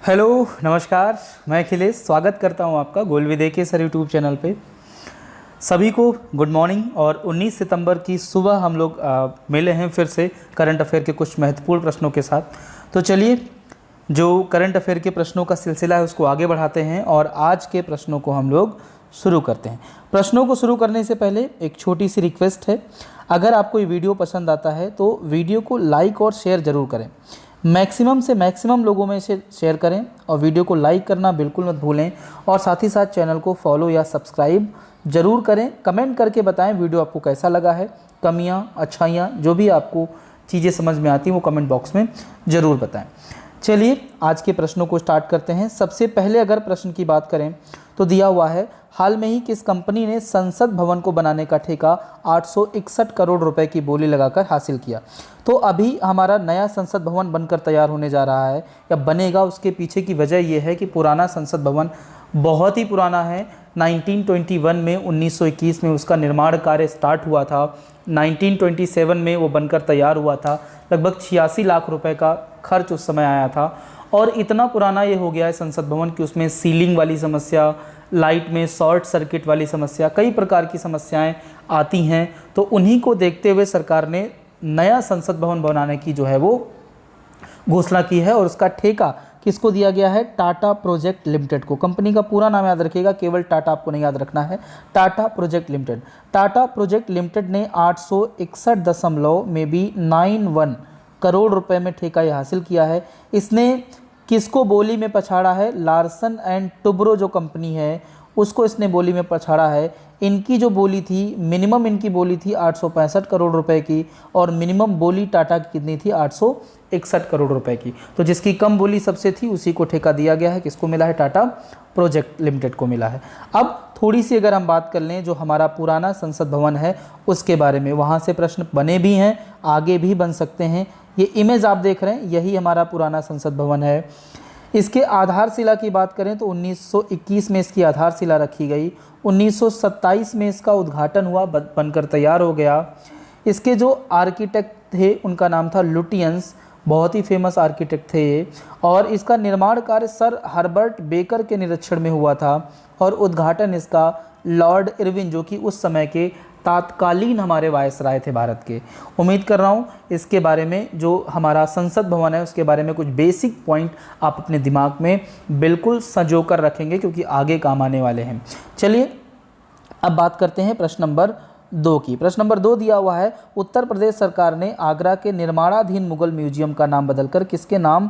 Hello, नमस्कार। मैं अखिलेश स्वागत करता हूं आपका गोल विदे के सर यूट्यूब चैनल पे। सभी को गुड मॉर्निंग। और 19 सितंबर की सुबह हम लोग मिले हैं फिर से करंट अफेयर के कुछ महत्वपूर्ण प्रश्नों के साथ। तो चलिए, जो करंट अफेयर के प्रश्नों का सिलसिला है उसको आगे बढ़ाते हैं और आज के प्रश्नों को हम लोग शुरू करते हैं। प्रश्नों को शुरू करने से पहले एक छोटी सी रिक्वेस्ट है, अगर आपको ये वीडियो पसंद आता है तो वीडियो को लाइक और शेयर ज़रूर करें। मैक्सिमम से मैक्सिमम लोगों में से शेयर करें और वीडियो को लाइक करना बिल्कुल मत भूलें। और साथ ही साथ चैनल को फॉलो या सब्सक्राइब ज़रूर करें। कमेंट करके बताएं वीडियो आपको कैसा लगा है। कमियां, अच्छाइयां, जो भी आपको चीज़ें समझ में आती हैं वो कमेंट बॉक्स में ज़रूर बताएं। चलिए, आज के प्रश्नों को स्टार्ट करते हैं। सबसे पहले अगर प्रश्न की बात करें तो दिया हुआ है, हाल में ही किस कंपनी ने संसद भवन को बनाने का ठेका 861 करोड़ रुपए की बोली लगाकर हासिल किया। तो अभी हमारा नया संसद भवन बनकर तैयार होने जा रहा है या बनेगा। उसके पीछे की वजह यह है कि पुराना संसद भवन बहुत ही पुराना है। 1921 में 1921 में उसका निर्माण कार्य स्टार्ट हुआ था। 1927 में वो बनकर तैयार हुआ था। लगभग 86 लाख रुपए का खर्च उस समय आया था। और इतना पुराना ये हो गया है संसद भवन कि उसमें सीलिंग वाली समस्या, लाइट में शॉर्ट सर्किट वाली समस्या, कई प्रकार की समस्याएं आती हैं। तो उन्हीं को देखते हुए सरकार ने नया संसद भवन बनाने की जो है वो घोषणा की है। और उसका ठेका किसको दिया गया है? टाटा प्रोजेक्ट लिमिटेड को। कंपनी का पूरा नाम याद रखिएगा, केवल टाटा आपको नहीं याद रखना है। Tata project limited. Tata project limited ने 861.91 करोड़ रुपए में ठेका ये हासिल किया है। इसने किसको बोली में पछाड़ा है? लार्सन एंड टुब्रो जो कंपनी है उसको इसने बोली में पछाड़ा है। इनकी जो बोली थी, मिनिमम इनकी बोली थी 865 करोड़ रुपए की और मिनिमम बोली टाटा की कितनी थी? 861 करोड़ रुपए की। तो जिसकी कम बोली सबसे थी उसी को ठेका दिया गया है। किसको मिला है? टाटा प्रोजेक्ट लिमिटेड को मिला है। अब थोड़ी सी अगर हम बात कर लें जो हमारा पुराना संसद भवन है उसके बारे में, वहाँ से प्रश्न बने भी हैं, आगे भी बन सकते हैं। ये इमेज आप देख रहे हैं, यही हमारा पुराना संसद भवन है। इसके आधारशिला की बात करें तो 1921 में इसकी आधारशिला रखी गई। 1927 में इसका उद्घाटन हुआ, बनकर तैयार हो गया। इसके जो आर्किटेक्ट थे उनका नाम था लुटियंस, बहुत ही फेमस आर्किटेक्ट थे ये। और इसका निर्माण कार्य सर हर्बर्ट बेकर के निरीक्षण में हुआ था और उद्घाटन इसका लॉर्ड इरविन जो कि उस समय के तात्कालीन हमारे वायसराय थे भारत के। उम्मीद कर रहा हूँ इसके बारे में, जो हमारा संसद भवन है उसके बारे में कुछ बेसिक पॉइंट आप अपने दिमाग में बिल्कुल संजो कर रखेंगे क्योंकि आगे काम आने वाले हैं। चलिए, अब बात करते हैं प्रश्न नंबर 2 की। प्रश्न नंबर 2 दिया हुआ है, उत्तर प्रदेश सरकार ने आगरा के निर्माणाधीन मुगल म्यूजियम का नाम बदलकर किसके नाम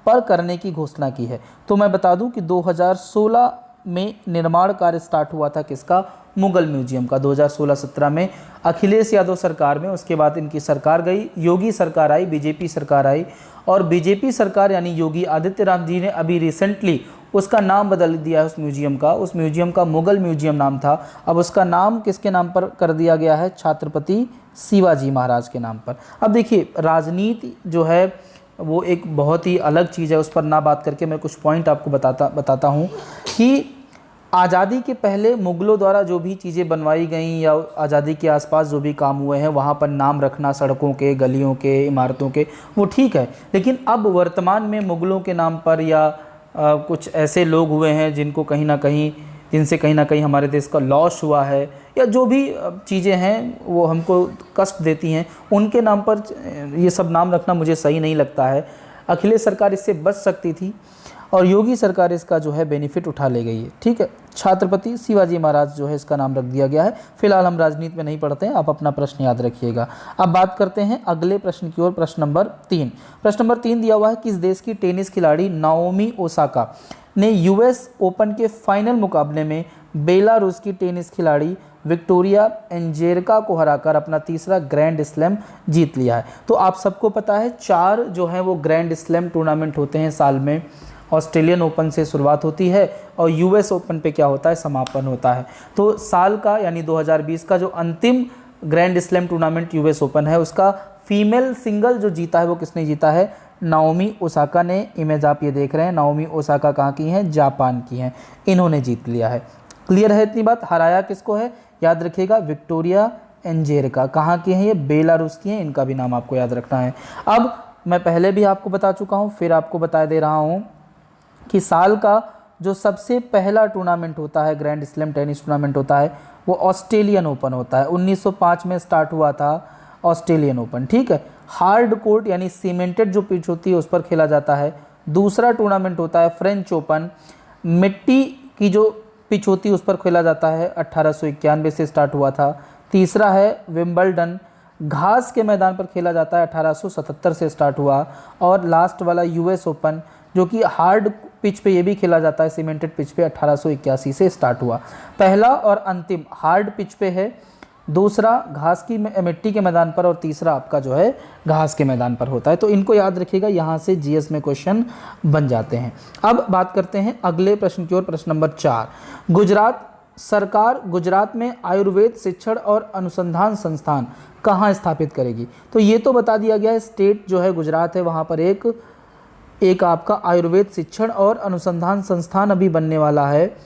पर करने की घोषणा की है? तो मैं बता दूं कि 2016 में निर्माण कार्य स्टार्ट हुआ था किसका? मुगल म्यूजियम का। 2016-17 में अखिलेश यादव सरकार में, उसके बाद इनकी सरकार गई, योगी सरकार आई, बीजेपी सरकार आई। और बीजेपी सरकार यानी योगी आदित्यनाथ जी ने अभी रिसेंटली उसका नाम बदल दिया है उस म्यूजियम का। उस म्यूजियम का मुगल म्यूजियम नाम था, अब उसका नाम किसके नाम पर कर दिया गया है? छत्रपति शिवाजी महाराज के नाम पर। अब देखिए, राजनीति जो है वो एक बहुत ही अलग चीज़ है, उस पर ना बात करके मैं कुछ पॉइंट आपको बताता हूँ कि आज़ादी के पहले मुग़लों द्वारा जो भी चीज़ें बनवाई गई या आज़ादी के आसपास जो भी काम हुए हैं वहाँ पर नाम रखना सड़कों के, गलियों के, इमारतों के, वो ठीक है। लेकिन अब वर्तमान में मुग़लों के नाम पर या कुछ ऐसे लोग हुए हैं जिनको कहीं ना कहीं, जिनसे कहीं ना कहीं हमारे देश का लॉस हुआ है या जो भी चीज़ें हैं वो हमको कष्ट देती हैं, उनके नाम पर ये सब नाम रखना मुझे सही नहीं लगता है। अखिलेश सरकार इससे बच सकती थी और योगी सरकार इसका जो है बेनिफिट उठा ले गई है। ठीक है, छत्रपति शिवाजी महाराज जो है इसका नाम रख दिया गया है। फिलहाल हम राजनीति में नहीं पढ़ते हैं, आप अपना प्रश्न याद रखिएगा। अब बात करते हैं अगले प्रश्न की ओर। प्रश्न नंबर 3। प्रश्न नंबर 3 दिया हुआ है, किस देश की टेनिस खिलाड़ी नाओमी ओसाका ने यूएस ओपन के फाइनल मुकाबले में बेलारूस की टेनिस खिलाड़ी विक्टोरिया एंजेरका को हराकर अपना तीसरा ग्रैंड स्लैम जीत लिया है? तो आप सबको पता है 4 जो है वो ग्रैंड स्लैम टूर्नामेंट होते हैं साल में। ऑस्ट्रेलियन ओपन से शुरुआत होती है और यूएस ओपन पे क्या होता है? समापन होता है। तो साल का यानी 2020 का जो अंतिम grand slam tournament US open है उसका फीमेल सिंगल जो जीता है वो किसने जीता है? नाओमी ओसाका ने। इमेज आप ये देख रहे हैं, नाओमी ओसाका कहाँ की हैं? जापान की हैं। इन्होंने जीत लिया है। क्लियर है इतनी बात? हराया किसको है? याद रखिएगा, विक्टोरिया एंजेरका। कहाँ की हैं ये? बेलारूस की हैं। इनका भी नाम आपको याद रखना है। अब मैं पहले भी आपको बता चुका हूँ, फिर आपको बता दे रहा हूँ कि साल का जो सबसे पहला टूर्नामेंट होता है, ग्रैंड स्लैम टेनिस टूर्नामेंट होता है, वो ऑस्ट्रेलियन ओपन होता है। 1905 में स्टार्ट हुआ था ऑस्ट्रेलियन ओपन, ठीक है। हार्ड कोर्ट यानी सीमेंटेड जो पिच होती है उस पर खेला जाता है। दूसरा टूर्नामेंट होता है फ्रेंच ओपन, मिट्टी की जो पिच होती है उस पर खेला जाता है, 1891 से स्टार्ट हुआ था। तीसरा है विंबलडन, घास के मैदान पर खेला जाता है, 1877 से स्टार्ट हुआ। और लास्ट वाला यूएस ओपन जो कि हार्ड पिच पे ये भी खेला जाता है, सीमेंटेड पिच पे, 1881 से स्टार्ट हुआ। पहला और अंतिम हार्ड पिच पे है, दूसरा घास की मिट्टी के मैदान पर, और तीसरा आपका जो है घास के मैदान पर होता है। तो इनको याद रखिएगा, यहाँ से जीएस में क्वेश्चन बन जाते हैं। अब बात करते हैं अगले प्रश्न की ओर, प्रश्न नंबर 4। गुजरात सरकार गुजरात में आयुर्वेद शिक्षण और अनुसंधान संस्थान कहाँ स्थापित करेगी? तो ये तो बता दिया गया है, स्टेट जो है गुजरात है, वहाँ पर एक आपका आयुर्वेद शिक्षण और अनुसंधान संस्थान अभी बनने वाला है।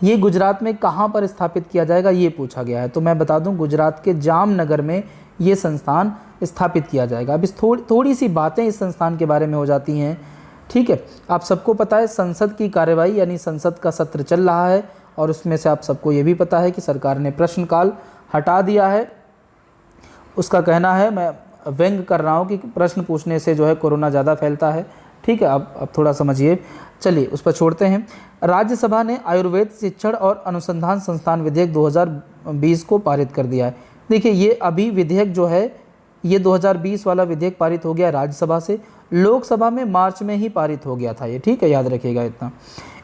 ये गुजरात में कहाँ पर स्थापित किया जाएगा ये पूछा गया है। तो मैं बता दूं, गुजरात के जामनगर में ये संस्थान स्थापित किया जाएगा। अब इस थोड़ी सी बातें इस संस्थान के बारे में हो जाती हैं, ठीक है। आप सबको पता है संसद की कार्यवाही यानी संसद का सत्र चल रहा है, और उसमें से आप सबको ये भी पता है कि सरकार ने प्रश्नकाल हटा दिया है। उसका कहना है, मैं व्यंग कर रहा हूँ, कि प्रश्न पूछने से जो है कोरोना ज़्यादा फैलता है, ठीक है। अब थोड़ा समझिए, चलिए उस पर छोड़ते हैं। राज्यसभा ने आयुर्वेद शिक्षण और अनुसंधान संस्थान विधेयक 2020 को पारित कर दिया है। देखिए ये अभी विधेयक जो है ये 2020 वाला विधेयक पारित हो गया राज्यसभा से, लोकसभा में मार्च में ही पारित हो गया था ये, ठीक है, याद रखिएगा इतना।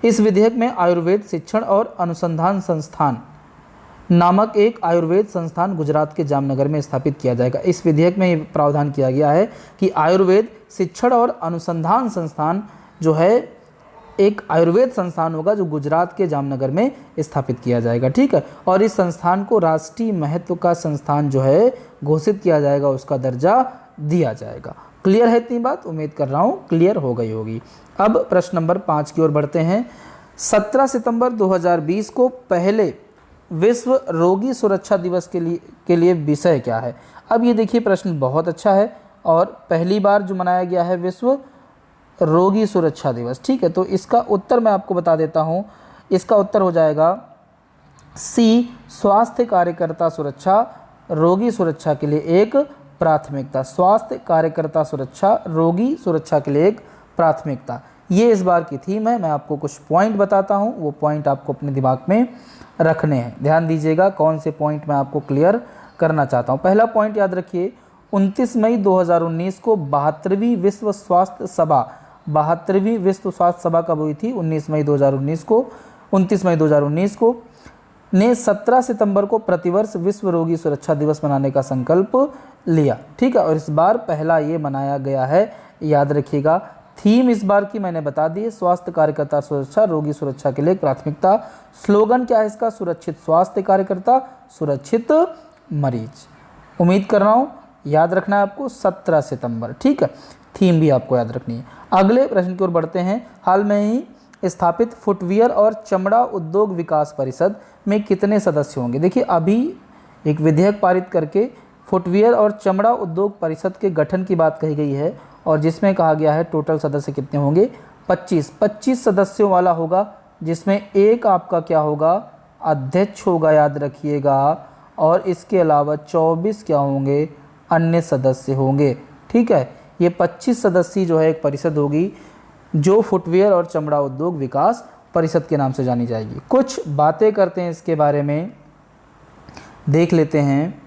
इस विधेयक में आयुर्वेद शिक्षण और अनुसंधान संस्थान नामक एक आयुर्वेद संस्थान गुजरात के जामनगर में स्थापित किया जाएगा। इस विधेयक में ये प्रावधान किया गया है कि आयुर्वेद शिक्षण और अनुसंधान संस्थान जो है एक आयुर्वेद संस्थान होगा जो गुजरात के जामनगर में स्थापित किया जाएगा, ठीक है। और इस संस्थान को राष्ट्रीय महत्व का संस्थान जो है घोषित किया जाएगा, उसका दर्जा दिया जाएगा। क्लियर है इतनी बात? उम्मीद कर रहा हूँ क्लियर हो गई होगी। अब प्रश्न नंबर 5 की ओर बढ़ते हैं। 17 सितंबर 2020 को पहले विश्व रोगी सुरक्षा दिवस के लिए विषय क्या है? अब ये देखिए प्रश्न बहुत अच्छा है, और पहली बार जो मनाया गया है विश्व रोगी सुरक्षा दिवस, ठीक है। तो इसका उत्तर मैं आपको बता देता हूँ, इसका उत्तर हो जाएगा सी, स्वास्थ्य कार्यकर्ता सुरक्षा, रोगी सुरक्षा के लिए एक प्राथमिकता। स्वास्थ्य कार्यकर्ता सुरक्षा, रोगी सुरक्षा के लिए एक प्राथमिकता, ये इस बार की थीम है। मैं आपको कुछ पॉइंट बताता हूँ, वो पॉइंट आपको अपने दिमाग में रखने हैं। ध्यान दीजिएगा कौन से पॉइंट मैं आपको क्लियर करना चाहता हूँ। पहला पॉइंट याद रखिए, 29 मई 2019 को 72वीं विश्व स्वास्थ्य सभा कब हुई थी? 29 मई 2019 को ने 17 सितंबर को प्रतिवर्ष विश्व रोगी सुरक्षा दिवस मनाने का संकल्प लिया, ठीक है। और इस बार पहला ये मनाया गया है, याद रखिएगा। थीम इस बार की मैंने बता दी है, स्वास्थ्य कार्यकर्ता सुरक्षा, रोगी सुरक्षा के लिए प्राथमिकता। स्लोगन क्या है इसका? सुरक्षित स्वास्थ्य कार्यकर्ता, सुरक्षित मरीज। उम्मीद कर रहा हूँ याद रखना है आपको 17 सितंबर, ठीक है। थीम भी आपको याद रखनी है। अगले प्रश्न की ओर बढ़ते हैं। हाल में ही स्थापित फुटवियर और चमड़ा उद्योग विकास परिषद में कितने सदस्य होंगे? देखिए अभी एक विधेयक पारित करके फुटवियर और चमड़ा उद्योग परिषद के गठन की बात कही गई है, और जिसमें कहा गया है टोटल सदस्य कितने होंगे? 25 सदस्यों वाला होगा, जिसमें एक आपका क्या होगा? अध्यक्ष होगा, याद रखिएगा। और इसके अलावा 24 क्या होंगे? अन्य सदस्य होंगे, ठीक है। ये 25 सदस्यीय जो है एक परिषद होगी, जो फुटवियर और चमड़ा उद्योग विकास परिषद के नाम से जानी जाएगी। कुछ बातें करते हैं इसके बारे में, देख लेते हैं।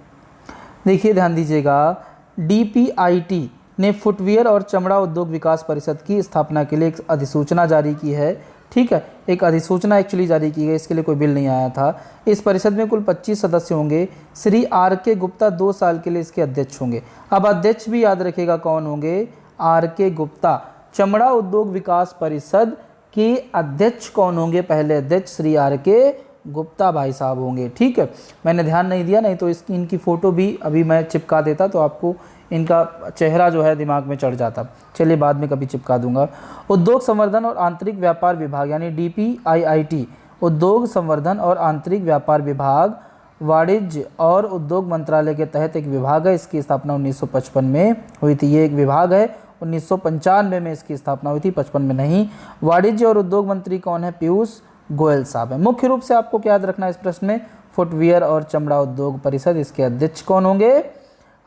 देखिए ध्यान दीजिएगा, DPIT ने फुटवियर और चमड़ा उद्योग विकास परिषद की स्थापना के लिए एक अधिसूचना जारी की है, ठीक है। एक अधिसूचना एक्चुअली जारी की गई, इसके लिए कोई बिल नहीं आया था। इस परिषद में कुल 25 सदस्य होंगे। श्री RK गुप्ता 2 साल के लिए इसके अध्यक्ष होंगे। अब अध्यक्ष भी याद रखिएगा कौन होंगे? RK गुप्ता। चमड़ा उद्योग विकास परिषद के अध्यक्ष कौन होंगे? पहले अध्यक्ष श्री RK गुप्ता भाई साहब होंगे, ठीक है। मैंने ध्यान नहीं दिया, नहीं तो इनकी फ़ोटो भी अभी मैं चिपका देता तो आपको इनका चेहरा जो है दिमाग में चढ़ जाता। चलिए बाद में कभी चिपका दूंगा। उद्योग संवर्धन और आंतरिक व्यापार विभाग यानी DPIIT, उद्योग संवर्धन और आंतरिक व्यापार विभाग वाणिज्य और उद्योग मंत्रालय के तहत एक विभाग है। इसकी स्थापना 1955 में हुई थी। ये एक विभाग है 1995 में इसकी स्थापना हुई थी, 55 में नहीं। वाणिज्य और उद्योग मंत्री कौन है? पीयूष गोयल साहब है। मुख्य रूप से आपको क्या याद रखना है इस प्रश्न में? फुटवियर और चमड़ा उद्योग परिषद, इसके अध्यक्ष कौन होंगे?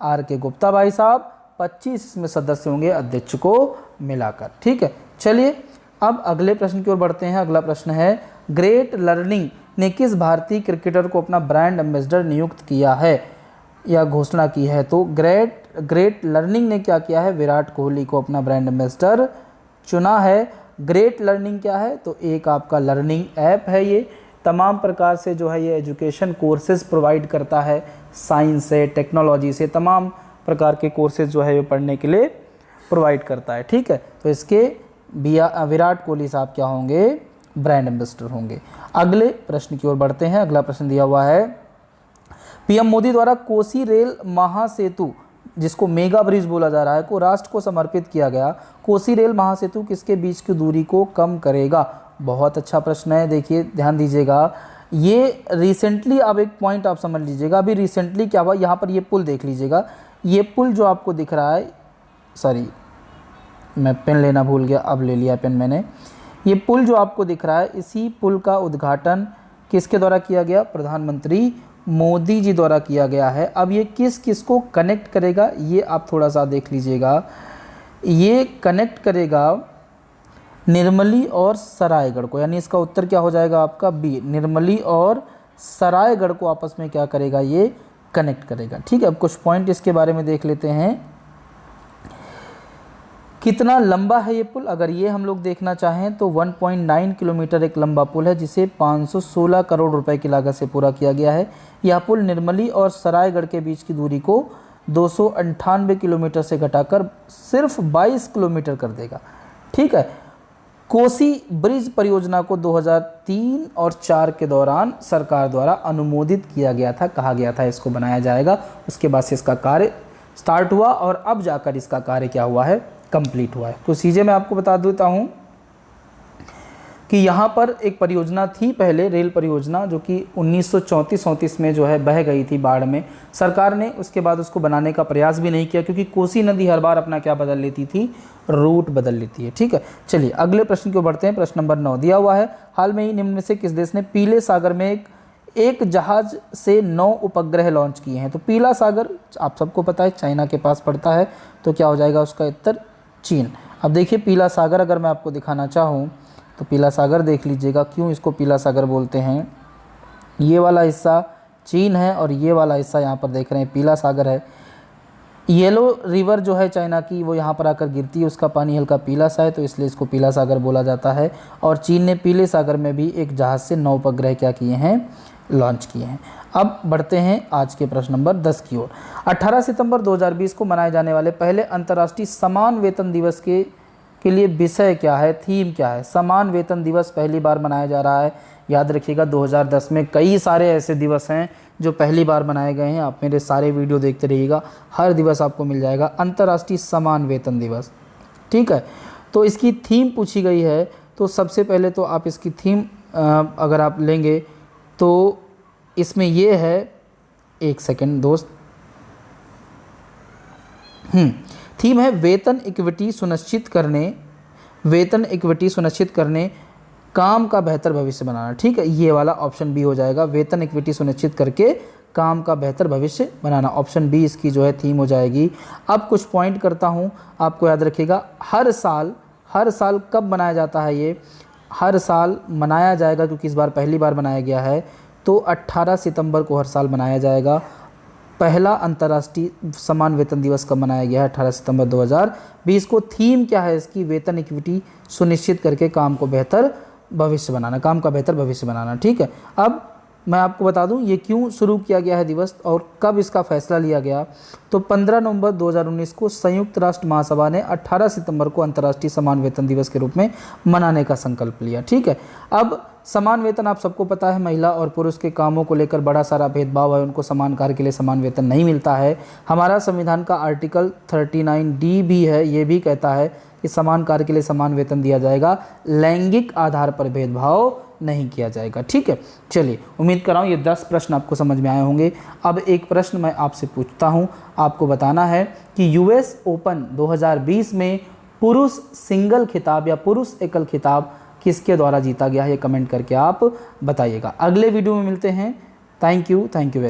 आर के गुप्ता भाई साहब। 25 इसमें सदस्य होंगे अध्यक्ष को मिलाकर। ठीक है, चलिए अब अगले प्रश्न की ओर बढ़ते हैं। अगला प्रश्न है, ग्रेट लर्निंग ने किस भारतीय क्रिकेटर को अपना ब्रांड एम्बेसडर नियुक्त किया है या घोषणा की है? तो ग्रेट लर्निंग ने क्या किया है? विराट कोहली को अपना ब्रांड एम्बेसडर चुना है। ग्रेट लर्निंग क्या है? तो एक आपका लर्निंग ऐप है, ये तमाम प्रकार से जो है ये एजुकेशन कोर्सेज प्रोवाइड करता है, साइंस से, टेक्नोलॉजी से, तमाम प्रकार के कोर्सेज जो है ये पढ़ने के लिए प्रोवाइड करता है। ठीक है, तो इसके विराट कोहली साहब क्या होंगे? ब्रांड एम्बेसडर होंगे। अगले प्रश्न की ओर बढ़ते हैं। अगला प्रश्न दिया हुआ है, पीएम मोदी द्वारा कोसी रेल महासेतु, जिसको मेगा ब्रिज बोला जा रहा है, को राष्ट्र को समर्पित किया गया। कोसी रेल महासेतु किसके बीच की दूरी को कम करेगा? बहुत अच्छा प्रश्न है। देखिए ध्यान दीजिएगा, ये रिसेंटली, अब एक पॉइंट आप समझ लीजिएगा, अभी रिसेंटली क्या हुआ, यहाँ पर ये पुल देख लीजिएगा, ये पुल जो आपको दिख रहा है, सॉरी मैं पेन लेना भूल गया, अब ले लिया पेन मैंने। ये पुल जो आपको दिख रहा है, इसी पुल का उद्घाटन किसके द्वारा किया गया? प्रधानमंत्री मोदी जी द्वारा किया गया है। अब ये किस किस को कनेक्ट करेगा, ये आप थोड़ा सा देख लीजिएगा। ये कनेक्ट करेगा निर्मली और सरायगढ़ को, यानी इसका उत्तर क्या हो जाएगा आपका? बी, निर्मली और सरायगढ़ को आपस में क्या करेगा? ये कनेक्ट करेगा। ठीक है, अब कुछ पॉइंट इसके बारे में देख लेते हैं। कितना लंबा है ये पुल? अगर ये हम लोग देखना चाहें तो 1.9 किलोमीटर एक लंबा पुल है, जिसे 516 करोड़ रुपए की लागत से पूरा किया गया है। यह पुल निर्मली और सरायगढ़ के बीच की दूरी को 298 किलोमीटर से घटाकर सिर्फ 22 किलोमीटर कर देगा। ठीक है, कोसी ब्रिज परियोजना को 2003 और 4 के दौरान सरकार द्वारा अनुमोदित किया गया था, कहा गया था इसको बनाया जाएगा। उसके बाद से इसका कार्य स्टार्ट हुआ और अब जाकर इसका कार्य क्या हुआ है? कंप्लीट हुआ है। तो चीज़ें मैं आपको बता देता हूँ कि यहाँ पर एक परियोजना थी पहले, रेल परियोजना, जो कि 1934-37 में जो है बह गई थी बाढ़ में। सरकार ने उसके बाद उसको बनाने का प्रयास भी नहीं किया, क्योंकि कोसी नदी हर बार अपना क्या बदल लेती थी? रूट बदल लेती है। ठीक है, चलिए अगले प्रश्न की ओर बढ़ते हैं। प्रश्न नंबर 9 दिया हुआ है, हाल में ही निम्न में से किस देश ने पीले सागर में एक जहाज से 9 उपग्रह लॉन्च किए हैं? तो पीला सागर आप सबको पता है चाइना के पास पड़ता है, तो क्या हो जाएगा उसका उत्तर? चीन। अब देखिए पीला सागर अगर मैं आपको दिखाना चाहूँ तो पीला सागर देख लीजिएगा, क्यों इसको पीला सागर बोलते हैं। ये वाला हिस्सा चीन है और ये वाला हिस्सा यहाँ पर देख रहे हैं पीला सागर है। येलो रिवर जो है चाइना की, वो यहाँ पर आकर गिरती है, उसका पानी हल्का पीला सा है, तो इसलिए इसको पीला सागर बोला जाता है। और चीन ने पीले सागर में भी एक जहाज़ से 9 उपग्रह क्या किए हैं? लॉन्च किए हैं। अब बढ़ते हैं आज के प्रश्न नंबर 10 की ओर। 18 सितंबर 2020 को मनाए जाने वाले पहले अंतर्राष्ट्रीय समान वेतन दिवस के लिए विषय क्या है? थीम क्या है? समान वेतन दिवस पहली बार मनाया जा रहा है। याद रखिएगा 2010 में कई सारे ऐसे दिवस हैं जो पहली बार मनाए गए हैं। आप मेरे सारे वीडियो देखते रहिएगा, हर दिवस आपको मिल जाएगा अंतर्राष्ट्रीय समान वेतन दिवस। ठीक है, तो इसकी थीम पूछी गई है, तो सबसे पहले तो आप इसकी थीम अगर आप लेंगे तो इसमें ये है, एक सेकंड दोस्त, थीम है वेतन इक्विटी सुनिश्चित करने, काम का बेहतर भविष्य बनाना। ठीक है, ये वाला ऑप्शन बी हो जाएगा, वेतन इक्विटी सुनिश्चित करके काम का बेहतर भविष्य बनाना। ऑप्शन बी इसकी जो है थीम हो जाएगी। अब कुछ पॉइंट करता हूँ, आपको याद रखिएगा। हर साल कब मनाया जाता है? ये हर साल मनाया जाएगा, क्योंकि इस बार पहली बार मनाया गया है, तो 18 सितंबर को हर साल मनाया जाएगा। पहला अंतर्राष्ट्रीय समान वेतन दिवस कब मनाया गया है? 18 सितंबर 2020 को। थीम क्या है इसकी? वेतन इक्विटी सुनिश्चित करके काम का बेहतर भविष्य बनाना। ठीक है, अब मैं आपको बता दूं ये क्यों शुरू किया गया है दिवस और कब इसका फैसला लिया गया। तो 15 नवंबर 2019 को संयुक्त राष्ट्र महासभा ने 18 सितंबर को अंतर्राष्ट्रीय समान वेतन दिवस के रूप में मनाने का संकल्प लिया। ठीक है, अब समान वेतन आप सबको पता है, महिला और पुरुष के कामों को लेकर बड़ा सारा भेदभाव है, उनको समान कार्य के लिए समान वेतन नहीं मिलता है। हमारा संविधान का आर्टिकल 39D भी है, ये भी कहता है कि समान कार्य के लिए समान वेतन दिया जाएगा, लैंगिक आधार पर भेदभाव नहीं किया जाएगा। ठीक है, चलिए उम्मीद कर रहा हूँ ये 10 प्रश्न आपको समझ में आए होंगे। अब एक प्रश्न मैं आपसे पूछता हूँ, आपको बताना है कि यूएस ओपन 2020 में पुरुष सिंगल खिताब या पुरुष एकल खिताब किसके द्वारा जीता गया है, ये कमेंट करके आप बताइएगा। अगले वीडियो में मिलते हैं। Thank you very